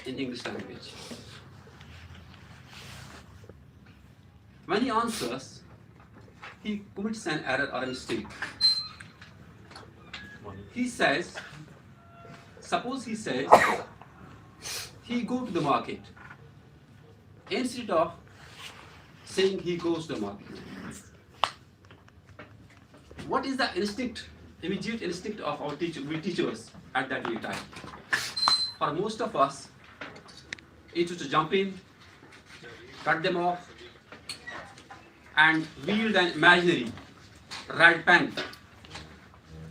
in English language. When he answers, he commits an error or a mistake. He says, suppose he says, he go to the market, instead of saying he goes to the market. What is the instinct, immediate instinct of our teachers at that very time? For most of us, it was to jump in, cut them off, and wield an imaginary red pen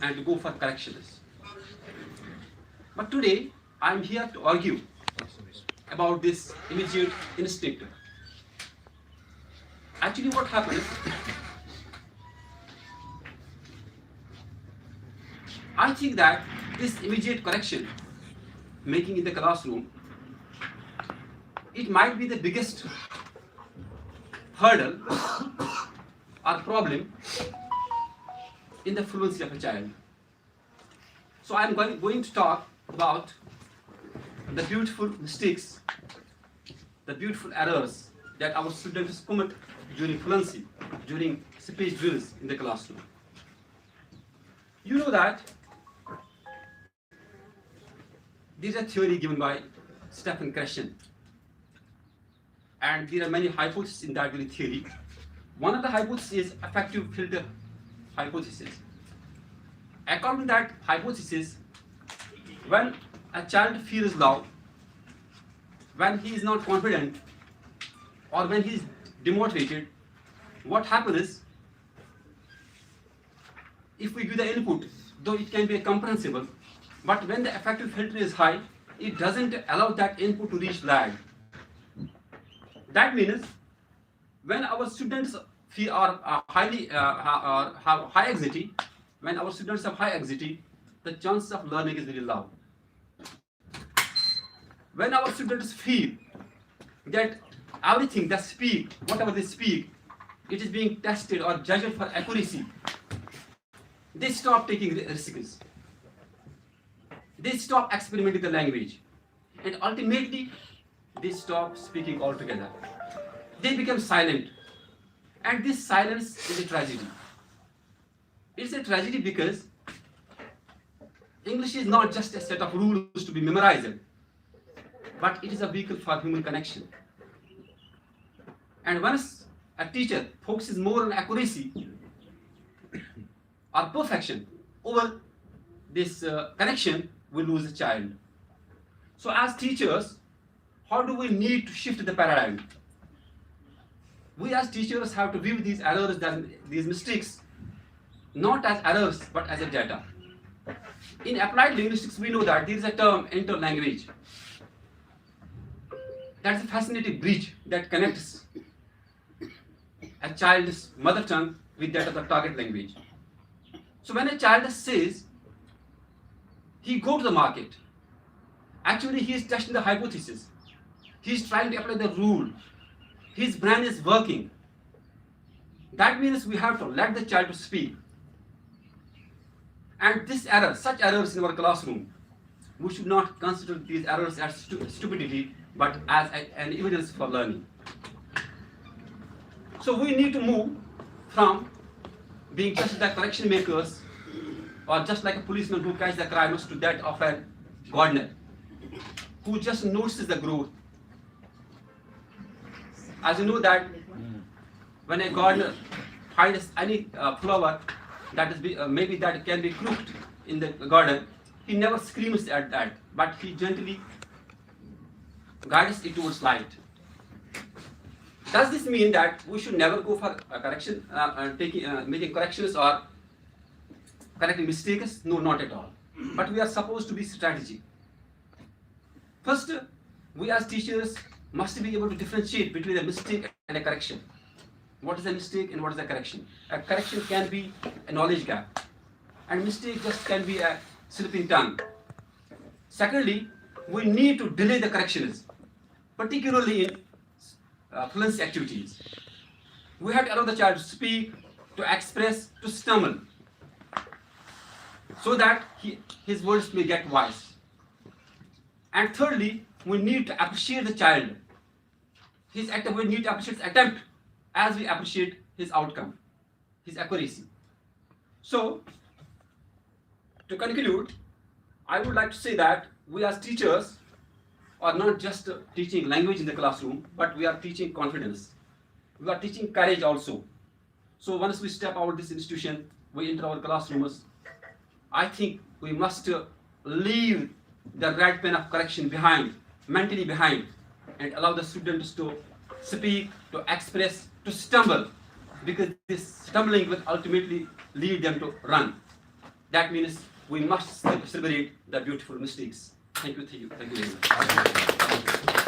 and go for corrections. But today, I am here to argue about this immediate instinct. Actually, what happens, I think that this immediate correction making in the classroom, it might be the biggest hurdle or problem in the fluency of a child. So I am going to talk about the beautiful mistakes, the beautiful errors that our students commit during fluency, during speech drills in the classroom. You know that there is a theory given by Stephen Krashen, and there are many hypotheses in that very theory. One of the hypotheses is affective filter hypothesis. According to that hypothesis, when a child feels love, when he is not confident, or when he is demotivated, what happens is, if we give the input, though it can be comprehensible, but when the affective filter is high, it doesn't allow that input to reach lag. That means when our students are highly have high anxiety, when our students have high anxiety, the chance of learning is very low. When our students feel that everything they speak, whatever they speak, it is being tested or judged for accuracy, they stop taking risks. They stop experimenting the language, and ultimately they stop speaking altogether. They become silent, and this silence is a tragedy. It's a tragedy because English is not just a set of rules to be memorized, but it is a vehicle for human connection. And once a teacher focuses more on accuracy or perfection over this connection, we lose a child. So as teachers, how do we need to shift the paradigm? We as teachers have to view these errors, these mistakes, not as errors, but as a data. In applied linguistics, we know that there is a term, interlanguage. That's a fascinating bridge that connects a child's mother tongue with that of the target language. So when a child says, he go to the market, actually he is testing the hypothesis. He is trying to apply the rule. His brain is working. That means we have to let the child to speak. And this error, such errors in our classroom, we should not consider these errors as stupidity, but as an evidence for learning. So we need to move from being just the correction makers, or just like a policeman who catches the criminals, to that of a gardener who just notices the growth. As you know that when a gardener finds any flower that is maybe that can be crooked in the garden, he never screams at that, but he gently guides it towards light. Does this mean that we should never go for correction, making corrections or correcting mistakes? No, not at all. But we are supposed to be strategic. First, we as teachers must be able to differentiate between a mistake and a correction. What is a mistake and what is a correction? A correction can be a knowledge gap, and mistake just can be a slipping tongue. Secondly, we need to delay the corrections, particularly in fluency activities. We have to allow the child to speak, to express, to stumble, so that his words may get wise. And thirdly, we need to appreciate the child. His attempt, we need to appreciate his attempt as we appreciate his outcome, his accuracy. So, to conclude, I would like to say that we as teachers are not just teaching language in the classroom, but we are teaching confidence. We are teaching courage also. So once we step out of this institution, we enter our classrooms, I think we must leave the red pen of correction behind, mentally behind, and allow the students to speak, to express, to stumble, because this stumbling will ultimately lead them to run. That means we must celebrate the beautiful mistakes. Thank you very much.